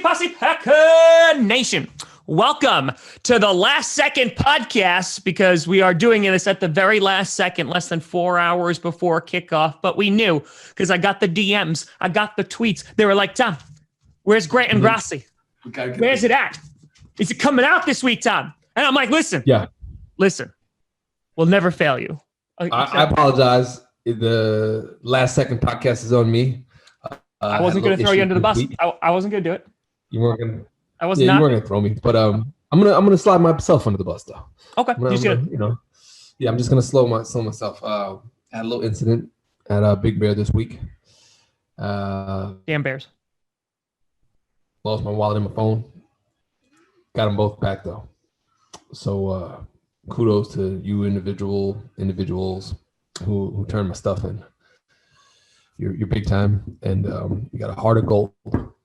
Posse Packer Nation. Welcome to the last second podcast, because we are doing this at the very last second, less than 4 hours before kickoff. But we knew, because I got the DMs, I got the tweets. They were like, Tom, where's Grant and Grossi? Where's it at? Is it coming out this week, Tom? And I'm like, listen, we'll never fail you. I apologize. The last second podcast is on me. I wasn't going to throw you under the bus. I wasn't going to do it. You weren't going to. I was not. You weren't going to throw me, but I'm gonna slide myself under the bus though. Okay. I'm just gonna slow myself. Had a little incident at Big Bear this week. Damn Bears. Lost my wallet and my phone. Got them both back though. So kudos to you individuals who turned my stuff in. You're big time, and you got a heart of gold.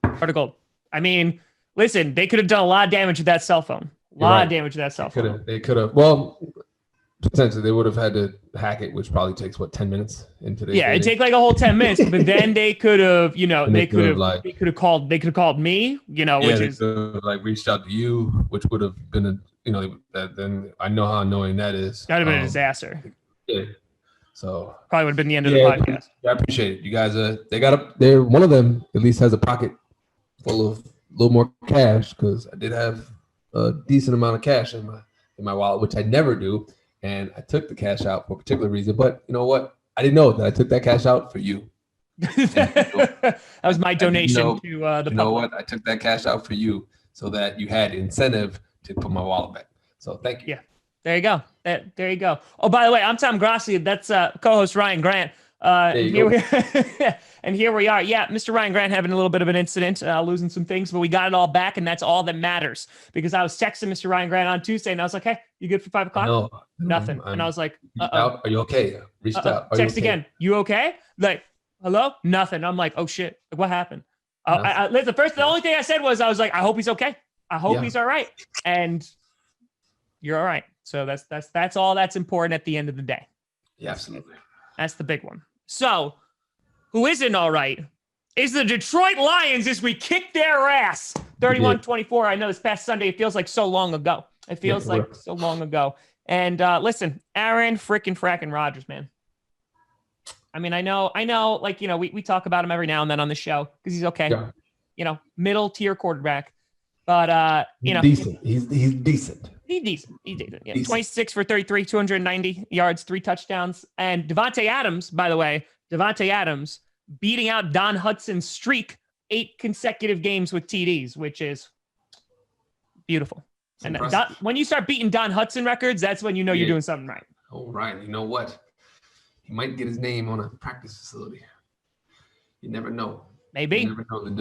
Heart of gold. I mean, listen, they could have done a lot of damage with that cell phone. A lot of damage with that cell phone. They could have. Well, potentially they would have had to hack it, which probably takes 10 minutes in today's day. It'd take like a whole 10 minutes, but then they could have, they could have called me, which is like reached out to you, which would have been then I know how annoying that is. That'd have been a disaster. Yeah. So probably would have been the end of the podcast. I appreciate it. You guys they're one of them at least has a pocket full of a little more cash, because I did have a decent amount of cash in my wallet, which I never do. And I took the cash out for a particular reason. But you know what? I didn't know that I took that cash out for you. That was my donation to the public. You know what? I took that cash out for you so that you had incentive to put my wallet back. So thank you. Yeah. There you go. There you go. Oh, by the way, I'm Tom Grossi. That's co-host Ryan Grant. And here we are. Yeah, Mr. Ryan Grant having a little bit of an incident, losing some things, but we got it all back, and that's all that matters. Because I was texting Mr. Ryan Grant on Tuesday, and I was like, "Hey, you good for 5 o'clock?" No, nothing. And I was like, "Are you okay?" Reached out. Text again. You okay? Like, hello? Nothing. I'm like, oh shit, like, what happened? The only thing I said was, I was like, I hope he's okay. I hope he's all right, and you're all right. So that's all that's important at the end of the day. Yeah, absolutely. That's the big one. So, who isn't all right is the Detroit Lions as we kick their ass 31-24. I know this past Sunday, it feels like so long ago. It feels like so long ago. And listen, Aaron fracking Rodgers, man. I mean, I know, like, we talk about him every now and then on the show because he's okay. Yeah. Middle tier quarterback. But, decent. He's decent. He's decent. Yeah. 26 for 33, 290 yards, 3 touchdowns. And Davante Adams, by the way, beating out Don Hudson's streak, 8 consecutive games with TDs, which is beautiful. And when you start beating Don Hudson records, that's when you know you're doing something right. Oh, right. You know what? He might get his name on a practice facility. You never know. Maybe. You never know. The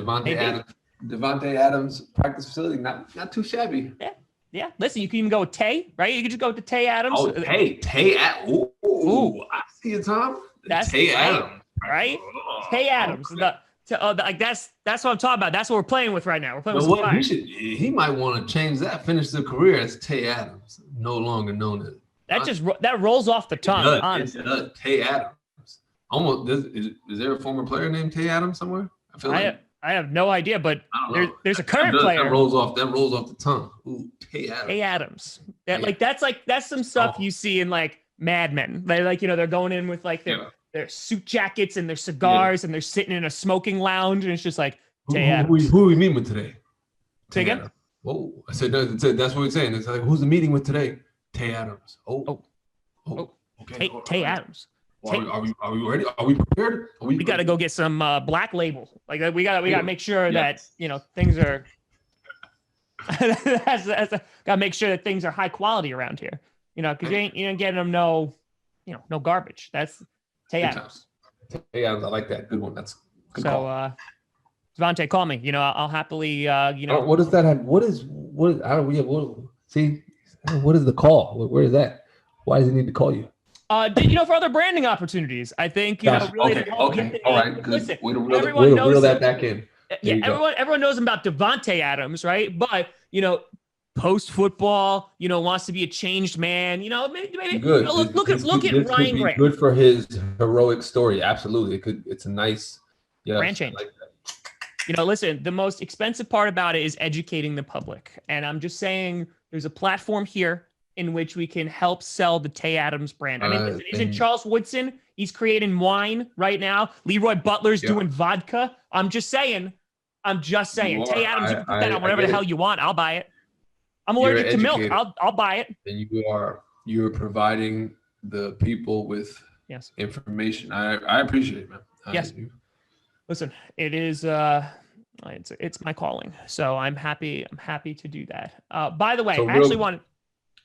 Davante Adams practice facility, not too shabby. Yeah. Listen, you can even go with Tay, right? You can just go with the Tay Adams. Oh, Tay Adams. Ooh, I see it, Tom. That's Tay Adams, right? Tay Adams. That's what I'm talking about. That's what we're playing with right now. We're playing with some fire. He might want to change that. Finish the career as Tay Adams, no longer known as. That rolls off the tongue. Honestly, Tay Adams. Almost. Is there a former player named Tay Adams somewhere? I have no idea, but there's a current player that rolls off the tongue. Ooh, Tay Adams. Tay Adams. That's some stuff you see in like Mad Men. They're going in with like their suit jackets and their cigars and they're sitting in a smoking lounge and it's just like Tay Adams. Who are we meeting with today? Say again? Whoa! I said no, that's what we're saying. It's like, who's the meeting with today? Tay Adams. Oh. Okay. Tay Adams. Are we ready? Are we prepared? We got to go get some Black Label. Like we got to make sure that things are. Got to make sure that things are high quality around here. Because you ain't getting them no garbage. That's Tay Adams. Tay Adams, I like that. Good one. That's good. So call. Devontae, call me. I'll happily. What does that have? What is? I don't. See, what is the call? Where is that? Why does he need to call you? For other branding opportunities, I think, really to help get the name. All right. Listen, everyone knows reel that back in. Yeah, everyone knows about Davante Adams, right? But, post football, wants to be a changed man. Maybe good. Look at Ryan Grant. Good for his heroic story. Absolutely, it's a nice brand change. Like that. Listen, the most expensive part about it is educating the public. And I'm just saying there's a platform here in which we can help sell the Tay Adams brand. I mean, listen, isn't Charles Woodson? He's creating wine right now. Leroy Butler's doing vodka. I'm just saying. Tay Adams, you can put that on whatever the hell you want. I'll buy it. I'm allergic to milk. I'll buy it. And you're providing the people with information. I appreciate it, man. Yes. Listen, it is it's my calling. So I'm happy to do that. By the way, I actually wanted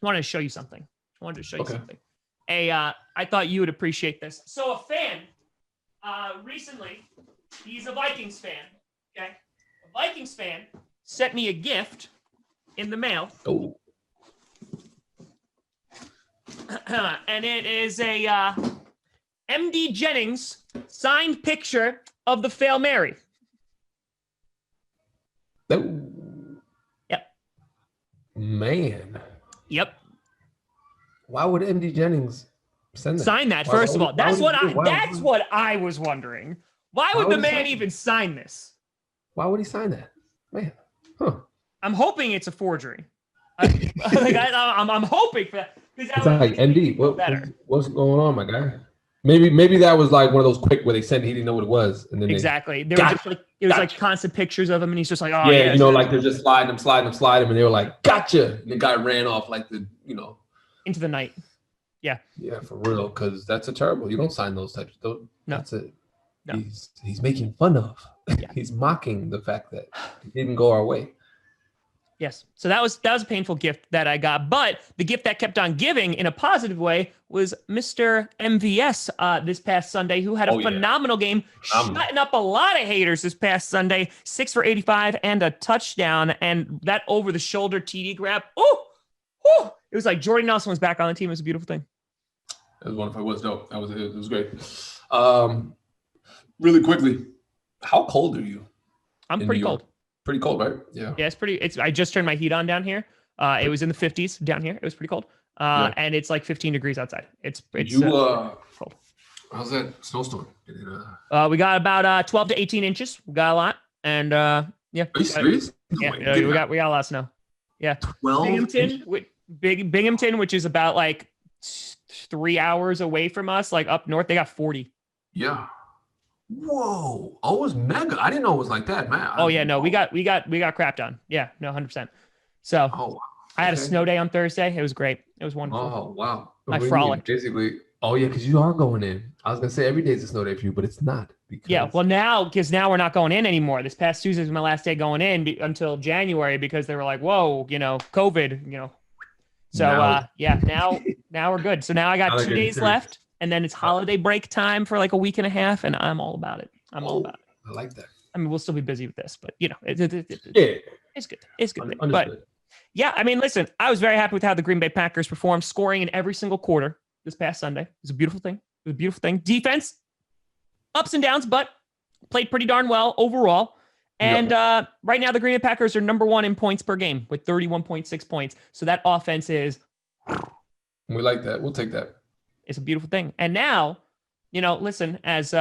to show you something. I thought you would appreciate this. So a fan recently, he's a Vikings fan. Okay. A Vikings fan sent me a gift in the mail. Oh. And it is a MD Jennings signed picture of the Fail Mary. Oh. Yep. Man. Yep. Why would MD Jennings send that? Sign that, first of all. That's what I was wondering. Why would the man even sign this? Why would he sign that? Man. Huh. I'm hoping it's a forgery. I'm hoping for that. It's like MD. What's going on, my guy? Maybe that was like one of those quick where they sent he didn't know what it was, and then exactly. There was like constant pictures of him, and he's just like, oh yeah, like they're just sliding him, and they were like, gotcha. And the guy ran off like into the night. Yeah. Yeah, for real, because that's a terrible. You don't sign those types. No. That's it. No. He's making fun of. Yeah. He's mocking the fact that it didn't go our way. Yes. So that was a painful gift that I got. But the gift that kept on giving in a positive way was Mr. MVS this past Sunday, who had a phenomenal game, shutting up a lot of haters this past Sunday. 6 for 85 and a touchdown. And that over-the-shoulder TD grab. Oh, it was like Jordy Nelson was back on the team. It was a beautiful thing. It was wonderful. It was dope. It was great. Really quickly, how cold are you? I'm pretty cold. Pretty cold, right? Yeah. Yeah, I just turned my heat on down here. It was in the 50s down here. It was pretty cold. And it's like 15 degrees outside. It's cold. How's that snowstorm? We got about 12 to 18 inches. We got a lot. And Are you serious? Yeah, we got a lot of snow. Yeah. 12 Binghamton, which is about like 3 hours away from us, like up north, they got 40. Yeah. Whoa. Oh, it was mega. I didn't know it was like that, man. Oh yeah, no, we got crapped on. Yeah, no, 100%. So I had a snow day on Thursday. It was great. It was wonderful. Oh, wow. I frolicked. Basically, because you are going in. I was gonna say every day is a snow day for you, but it's not. Yeah, well now we're not going in anymore. This past Tuesday was my last day going in until January because they were like, whoa, COVID, So now we're good. So now I got 2 days left. And then it's holiday break time for like a week and a half, and I'm all about it. All about it. I like that. I mean, we'll still be busy with this, but it's good. It's good. Understood. But yeah, I mean, listen, I was very happy with how the Green Bay Packers performed, scoring in every single quarter this past Sunday. It was a beautiful thing. Defense, ups and downs, but played pretty darn well overall. And right now, the Green Bay Packers are number one in points per game with 31.6 points. So that offense is. We like that. We'll take that. It's a beautiful thing. And now, listen, as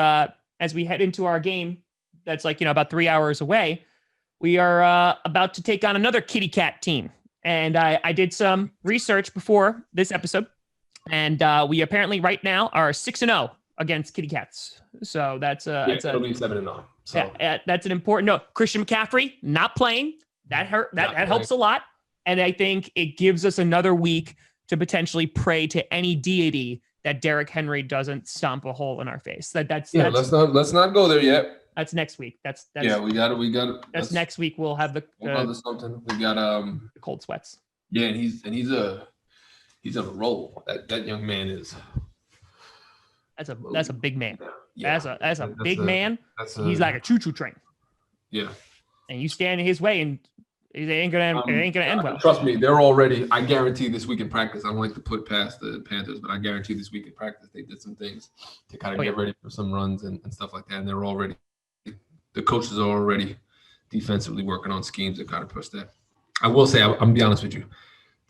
we head into our game, that's like, about 3 hours away, we are about to take on another kitty cat team. And I did some research before this episode, and we apparently right now are 6-0 against kitty cats. So it'll be 7-0. So that's an important note. Christian McCaffrey not playing. That helps a lot. And I think it gives us another week to potentially pray to any deity that Derrick Henry doesn't stomp a hole in our face. Let's not go there yet. That's next week. That's we got it. That's next week. We'll have the something. We got the cold sweats. Yeah, and he's on a roll. That young man is. That's a big man. Yeah. That's a big man. He's like a choo-choo train. Yeah. And you stand in his way, and it ain't gonna end well. Trust me, they're already. I guarantee this week in practice. I don't like to put past the Panthers, but I guarantee this week in practice they did some things to kind of get ready for some runs and stuff like that. And they're already. The coaches are already defensively working on schemes that kind of push that. I will say, I'm gonna be honest with you.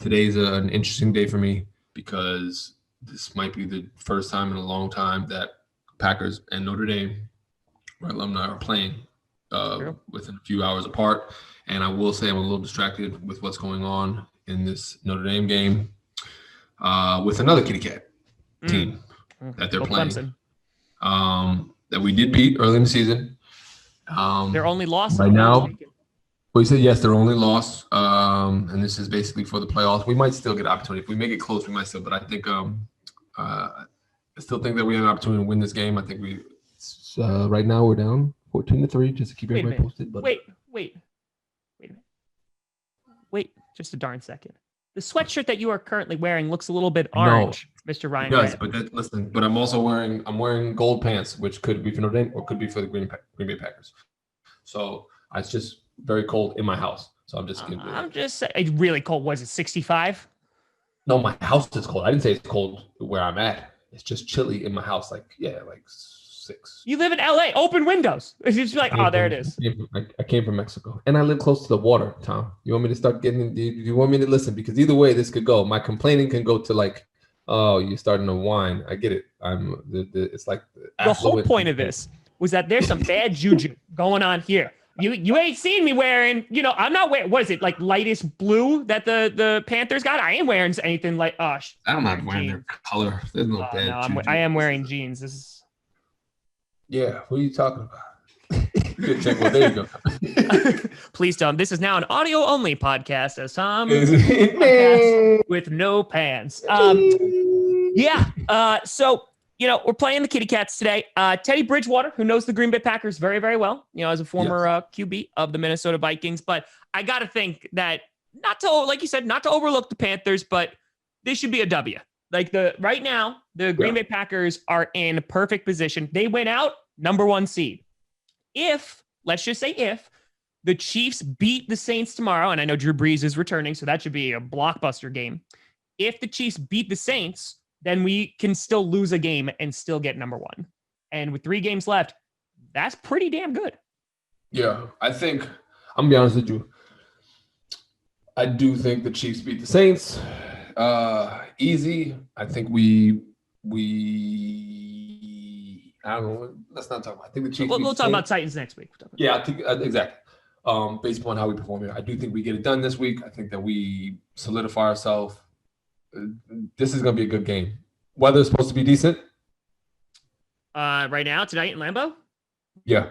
Today's an interesting day for me because this might be the first time in a long time that Packers and Notre Dame, our alumni, are playing within a few hours apart. And I will say I'm a little distracted with what's going on in this Notre Dame game with another kitty cat team that they're playing. That we did beat early in the season. Their only loss right now. Well, you said yes, their only loss, and this is basically for the playoffs. We might still get an opportunity if we make it close. We might still, but I think I still think that we have an opportunity to win this game. I think right now we're down 14-3, just to keep everybody posted. But wait a minute. Wait, just a darn second. The sweatshirt that you are currently wearing looks a little bit orange, Mr. Ryan. Yes, but I'm also wearing gold pants, which could be for Notre Dame or could be for the Green Bay Packers. So it's just very cold in my house. So I'm just it's really cold. Was it 65? No, my house is cold. I didn't say it's cold where I'm at. It's just chilly in my house. Like 6. You live in LA, open windows. It's just like, there it is. I came from Mexico and I live close to the water, Tom. You want me to start getting, do you want me to listen? Because either way this could go. My complaining can go to like, oh, you're starting to whine. I get it. It's like the whole point of this was that there's some bad juju going on here. You ain't seen me wearing, I'm not wearing, what is it, like lightest blue that the Panthers got? I ain't wearing anything like, I'm not wearing their color. There's no bad juju. I am wearing jeans. This is. Yeah, what are you talking about? Well, there you go. Please don't. This is now an audio only podcast as Tom podcast with no pants. So, we're playing the Kitty Cats today. Teddy Bridgewater, who knows the Green Bay Packers very, very well, as a former QB of the Minnesota Vikings. But I got to think that not to overlook the Panthers, but this should be a W. Right now, the Green Bay Packers are in perfect position. They went out number 1 seed. Let's just say if the Chiefs beat the Saints tomorrow, and I know Drew Brees is returning, so that should be a blockbuster game. If the Chiefs beat the Saints, then we can still lose a game and still get number 1. And with 3 games left, that's pretty damn good. Yeah, I think, I'm going to be honest with you. I do think the Chiefs beat the Saints. Easy. I think I don't know. Let's not talk about. I think the Chiefs. We'll talk about Titans next week. Yeah, I think exactly. Based upon how we perform here, I do think we get it done this week. I think that we solidify ourselves. This is going to be a good game. Weather's supposed to be decent. Right now, tonight in Lambeau. Yeah.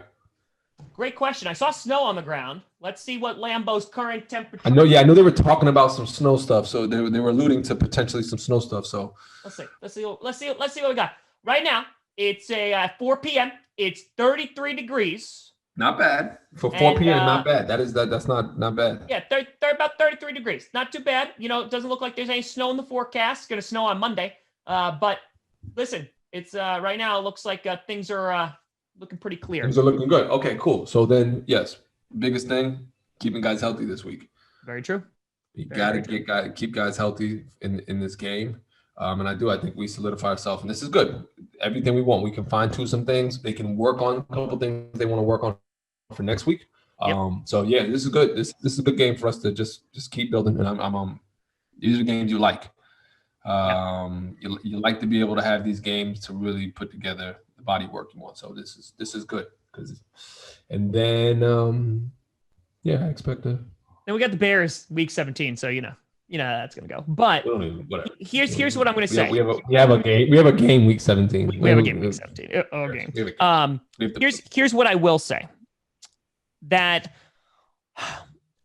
Great question. I saw snow on the ground. Let's see what Lambeau's current temperature. I know they were talking about some snow stuff. So they were alluding to potentially some snow stuff. So let's see what we got. Right now, it's a 4 p.m. It's 33 degrees. Not bad for 4 p.m. Not bad. That's not bad. Yeah, they're about 33 degrees. Not too bad. It doesn't look like there's any snow in the forecast. It's going to snow on Monday. But listen, it's right now. It looks like things are looking pretty clear. Things are looking good. Okay, cool. So then, yes, biggest thing, keeping guys healthy this week. Very true. You got to keep guys healthy in this game. And I think we solidify ourselves, and this is good. Everything we want, we can fine-tune some things. They can work on a couple things they want to work on for next week. So yeah, this is good. This is a good game for us to just keep building. And these are games you like. You like to be able to have these games to really put together the body work you want. So this is good and then I expect to. Then we got the Bears week 17. So how that's gonna go. But here's what I'm gonna say. We have a game week 17. We have a game week 17. Here's what I will say. That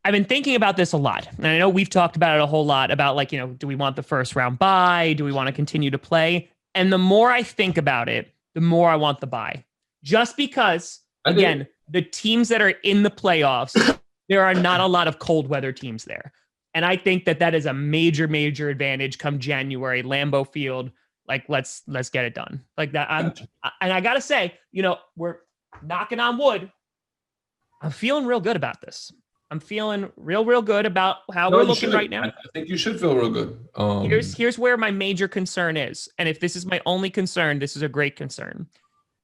I've been thinking about this a lot. And I know we've talked about it a whole lot about do we want the first round bye? Do we want to continue to play? And the more I think about it, the more I want the bye. Just because, again, the teams that are in the playoffs, there are not a lot of cold weather teams there. And I think that is a major, major advantage come January, Lambeau Field. Let's get it done. Like that. And I got to say, we're knocking on wood. I'm feeling real good about this. I'm feeling real good about how we're looking right now. I think you should feel real good. Here's where my major concern is. And if this is my only concern, this is a great concern.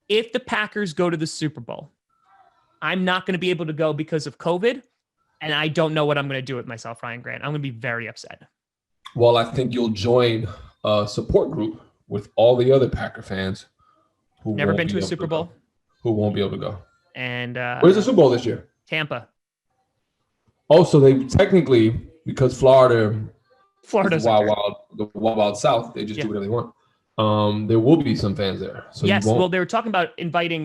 If the Packers go to the Super Bowl, I'm not going to be able to go because of COVID. And I don't know what I'm going to do with myself, Ryan Grant. I'm going to be very upset. Well, I think you'll join a support group with all the other Packer fans who never been to a Super Bowl, who won't be able to go. And where's the Super Bowl this year? Tampa. Oh, so they technically, because Florida's the wild South, they just do whatever they want. There will be some fans there. So yes, well, they were talking about inviting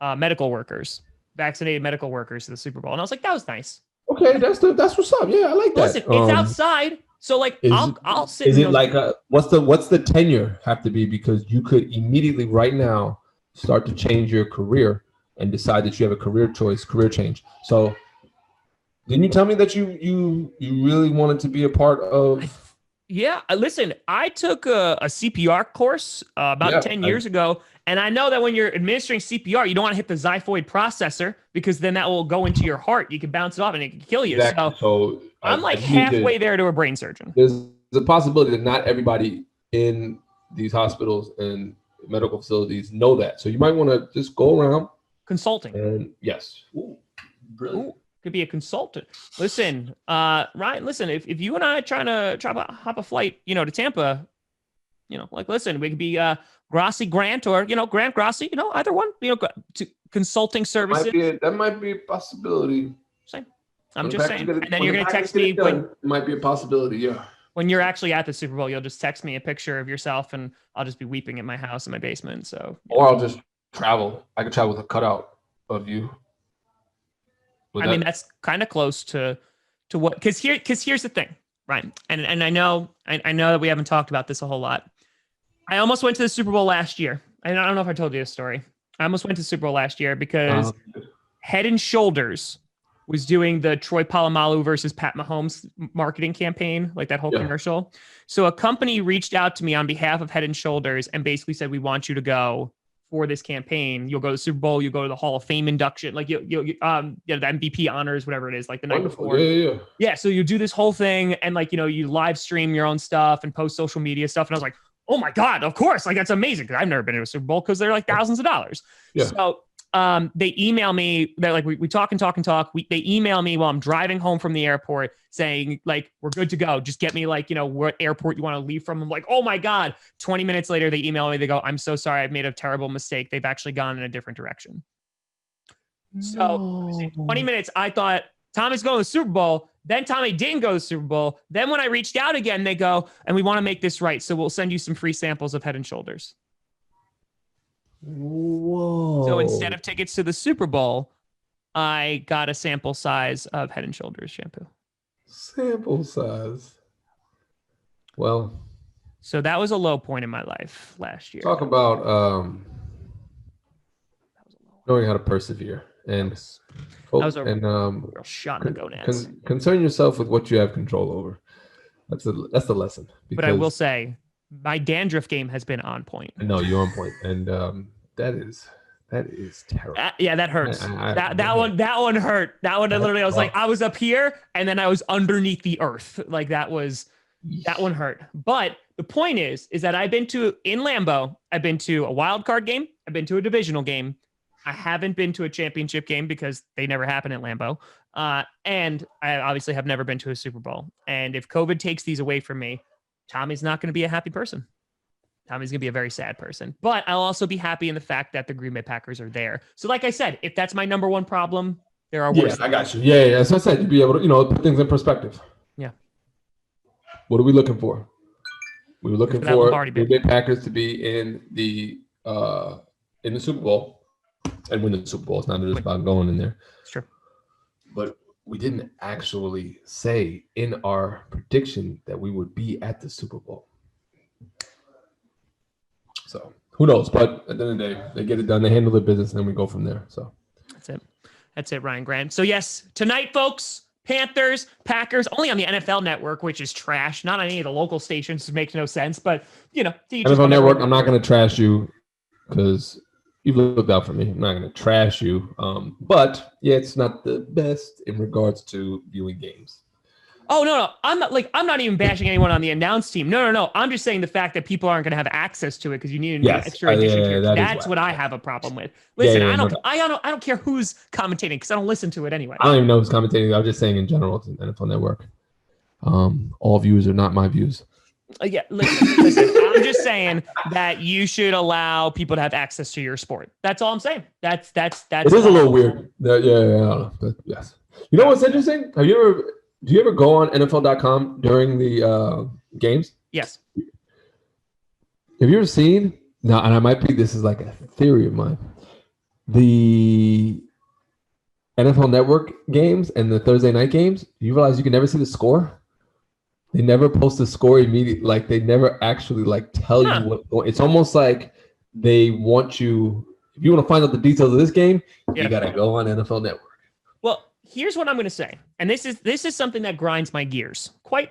medical workers, vaccinated medical workers to the Super Bowl, and I was like, that was nice. Okay, that's what's up. Yeah, I like that. Listen, it's outside, so like I'll sit. Is it like what's the tenure have to be? Because you could immediately right now start to change your career and decide that you have a career change. So didn't you tell me that you really wanted to be a part of? Yeah, listen, I took a CPR course about 10 years ago, and I know that when you're administering CPR, you don't want to hit the xiphoid processor because then that will go into your heart. You can bounce it off and it can kill you. Exactly. So I'm like halfway there to a brain surgeon. There's a possibility that not everybody in these hospitals and medical facilities know that. So you might want to just go around consulting. And yes. Ooh, brilliant. Ooh. Could be a consultant. Listen, Ryan, listen, if you and I try to hop a flight, to Tampa, listen, we could be Grossi Grant or, Grant Grossi, either one, to consulting services. That might be a possibility. Same. I'm just saying. And then you're going to text me. It might be a possibility, yeah. When you're actually at the Super Bowl, you'll just text me a picture of yourself and I'll just be weeping at my house in my basement. So. Or I'll just travel. I could travel with a cutout of you. That's kind of close to what, because here's the thing, right? And I know that we haven't talked about this a whole lot. I almost went to the Super Bowl last year. I don't know if I told you this story. I almost went to the Super Bowl last year because Head and Shoulders was doing the Troy Polamalu versus Pat Mahomes marketing campaign, like that whole commercial. So a company reached out to me on behalf of Head and Shoulders and basically said, we want you to go for this campaign. You'll go to the Super Bowl, you'll go to the Hall of Fame induction, like the MVP honors, whatever it is, like the night before. Yeah. So you do this whole thing and you live stream your own stuff and post social media stuff. And I was like, oh my God, of course. Like that's amazing. Cause I've never been to a Super Bowl because they're like thousands of dollars. Yeah. So they email me, they're like, we talk and talk and talk. They email me while I'm driving home from the airport saying like, we're good to go. Just get me what airport you want to leave from. I'm like, oh my God. 20 minutes later, they email me. They go, I'm so sorry. I've made a terrible mistake. They've actually gone in a different direction. So 20 minutes, I thought Tommy's going to the Super Bowl. Then Tommy didn't go to the Super Bowl. Then when I reached out again, they go, and we want to make this right. So we'll send you some free samples of Head and Shoulders. Whoa. So instead of tickets to the Super Bowl, I got a sample size of Head and Shoulders shampoo. Sample size. Well. So that was a low point in my life last year. Talk about knowing how to persevere. And that was a real shot in the gonads. Concern yourself with what you have control over. That's the lesson. But I will say, my dandruff game has been on point. No, you're on point, and that is terrible. That hurts. That one hurt. That one literally, I was like, I was up here, and then I was underneath the earth. Like that one hurt. But the point is that in Lambeau, I've been to a wild card game. I've been to a divisional game. I haven't been to a championship game because they never happen at Lambeau. And I obviously have never been to a Super Bowl. And if COVID takes these away from me, Tommy's not going to be a happy person. Tommy's going to be a very sad person. But I'll also be happy in the fact that the Green Bay Packers are there. So like I said, if that's my number one problem, there are worse. Yeah, I got you. Yeah. As I said, to be able to, put things in perspective. Yeah. What are we looking for? We were looking for Green Bay Packers to be in the Super Bowl and win the Super Bowl. It's not just about going in there. It's true. But we didn't actually say in our prediction that we would be at the Super Bowl. So who knows? But at the end of the day, they get it done. They handle their business, and then we go from there. So that's it, Ryan Grant. So yes, tonight, folks, Panthers, Packers, only on the NFL Network, which is trash. Not on any of the local stations, which makes no sense. But NFL Network, I'm not going to trash you because you've looked out for me. I'm not going to trash you. But yeah, it's not the best in regards to viewing games. Oh, no. I'm not even bashing anyone on the announce team. No. I'm just saying the fact that people aren't going to have access to it because you need an extra edition. That's what I have a problem with. Listen, I don't care who's commentating because I don't listen to it anyway. I don't even know who's commentating. I was just saying in general, it's an NFL Network. All views are not my views. Yeah, listen, I'm just saying that you should allow people to have access to your sport. That's all I'm saying. That's It is a little weird. Yeah, I don't know. But yes. You know what's interesting? Do you ever go on NFL.com during the games? Yes. Have you ever seen? Now, and this is like a theory of mine. The NFL Network games and the Thursday night games, you realize you can never see the score? They never post the score immediately. Like they never actually tell you what's going. It's almost like they want you. If you want to find out the details of this game, you gotta go on NFL Network. Well, here's what I'm going to say, and this is something that grinds my gears quite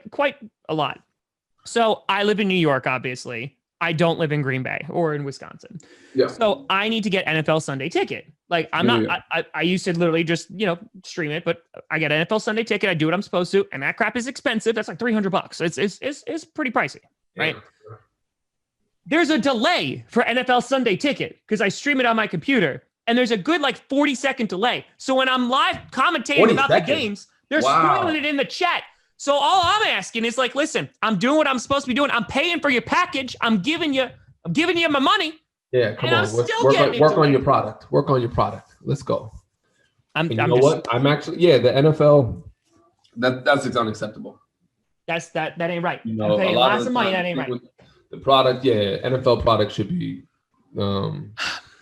a lot. So I live in New York, obviously. I don't live in Green Bay or in Wisconsin. Yeah. So I need to get NFL Sunday Ticket. Like I used to literally just, stream it, but I get NFL Sunday Ticket. I do what I'm supposed to. And that crap is expensive. That's like $300. It's pretty pricey, right? Yeah. There's a delay for NFL Sunday Ticket because I stream it on my computer and there's a good 40-second delay. So when I'm live commentating about the games, they're spoiling it in the chat. So all I'm asking is listen, I'm doing what I'm supposed to be doing. I'm paying for your package. I'm giving you my money. Yeah, come on. Work on your product. Work on your product. Let's go. I'm actually, the NFL, that's unacceptable. That ain't right. I'm paying lots of money. That ain't right. The product, NFL product should be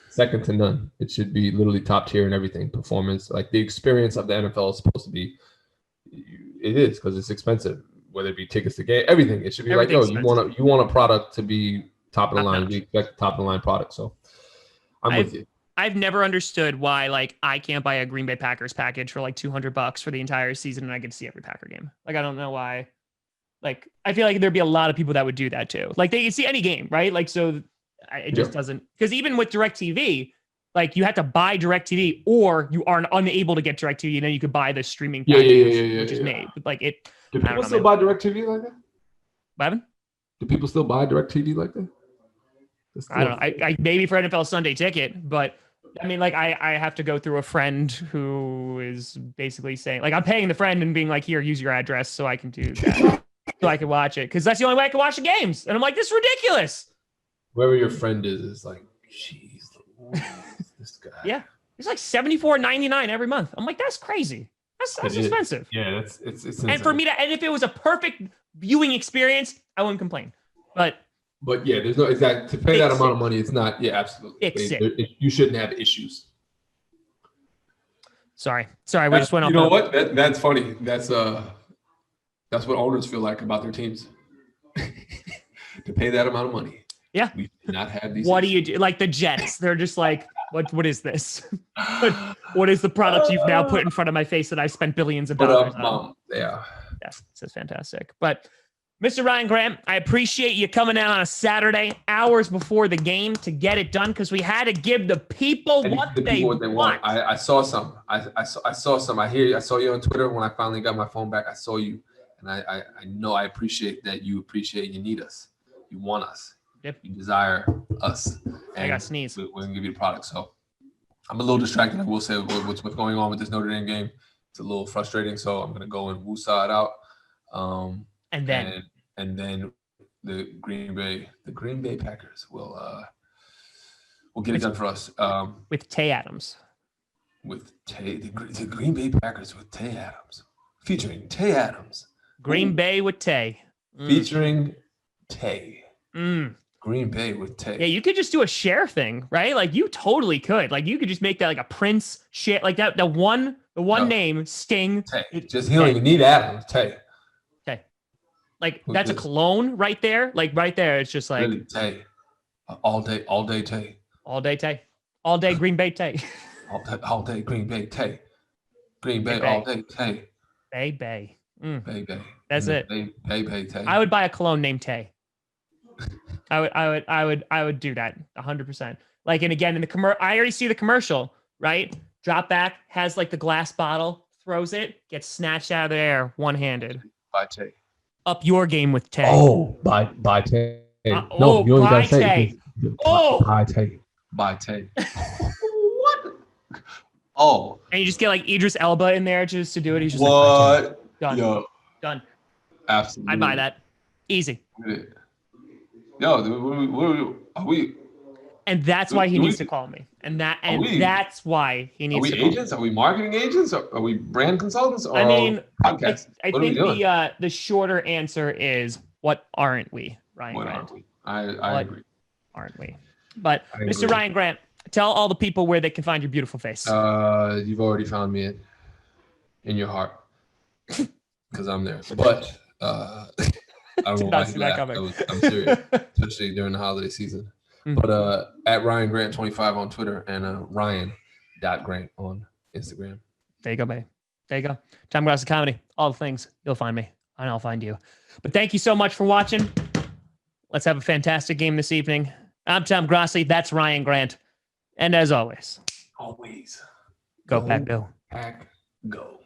second to none. It should be literally top tier and everything. Performance, the experience of the NFL is supposed to be. It is because it's expensive, whether it be tickets to game, everything. It should be you want a product to be top of the line. We expect top of the line product. So I'm with you. I've never understood why I can't buy a Green Bay Packers package for $200 for the entire season and I get to see every Packer game. I don't know why. I feel like there'd be a lot of people that would do that too. They can see any game, right? It just doesn't, because even with DirecTV, you have to buy DirecTV or you are unable to get DirecTV and then you could buy the streaming package, which is made. But do people still buy DirecTV like that? What? Do people still buy DirecTV like that? I don't know. I maybe for NFL Sunday Ticket, but I have to go through a friend who is basically saying I'm paying the friend and being here, use your address so I can do that. So I can watch it because that's the only way I can watch the games. And I'm this is ridiculous. Whoever your friend is jeez, this guy. Yeah, it's $74.99 every month. I'm that's crazy. That's expensive. Yeah, it's and for me and if it was a perfect viewing experience, I wouldn't complain. But yeah, there's no exact to pay that amount of money. It's not. Yeah, absolutely. You shouldn't have issues. Sorry. We just went off. You know what? That's funny. That's what owners feel like about their teams. To pay that amount of money. Yeah. We should not have these. What do you do? The Jets. They're just what is this? What is the product you've now put in front of my face that I've spent billions of dollars on? Yeah. Yes, this is fantastic. But Mr. Ryan Grant, I appreciate you coming out on a Saturday, hours before the game, to get it done because we had to give the people what they want. I saw some. I saw some. I saw you on Twitter when I finally got my phone back. I saw you, and I know I appreciate that you appreciate. You need us. You want us. Yep. You desire us. And I got sneeze. We're gonna give you the product. So I'm a little distracted. I will say what's going on with this Notre Dame game. It's a little frustrating. So I'm gonna go and woosah it out. And then the Green Bay Packers will get it done for us. With Tay Adams. With Tay, the Green Bay Packers with Tay Adams, featuring Tay Adams. Green Bay with Tay. Featuring Tay. Green Bay with Tay. Yeah, you could just do a share thing, right? You totally could. You could just make that a Prince share, that. The one name, Sting. Tay. Just he don't even need Adams. Tay. That's a cologne right there. Right there, it's just really, Tay. All day Tay. All day Tay. All day Green Bay Tay. all day Green Bay Tay. Green Bay all day Tay. Bay. Bay. That's it. Bay Tay. I would buy a cologne named Tay. I would do that 100%. And again, in the I already see the commercial, right? Drop back, has the glass bottle, throws it, gets snatched out of the air, one-handed. By Tay. Up your game with Tay. Oh, by Tay. No, you only gotta say by Tay. By Tay. What? Oh. And you just get Idris Elba in there just to do it. He's just what? Done. Yo. Done. Absolutely. I'd buy that. Easy. Yo, are we? And that's why he needs to call me. That's why he needs to call me. Are we agents? Are we marketing agents? Are we brand consultants? Or I mean, podcasts? I think the shorter answer is, what aren't we, Ryan What Grant? aren't we? I agree. Aren't we? But Mr. Ryan Grant, tell all the people where they can find your beautiful face. You've already found me in your heart because I'm there. But I don't know why you laughed. I'm serious, especially during the holiday season. But at Ryan Grant 25 on Twitter and Ryan.Grant on Instagram. There you go, baby. There you go. Tom Grossi Comedy. All the things. You'll find me and I'll find you. But thank you so much for watching. Let's have a fantastic game this evening. I'm Tom Grossi. That's Ryan Grant. And as always, always go Pack Go. Pack Go.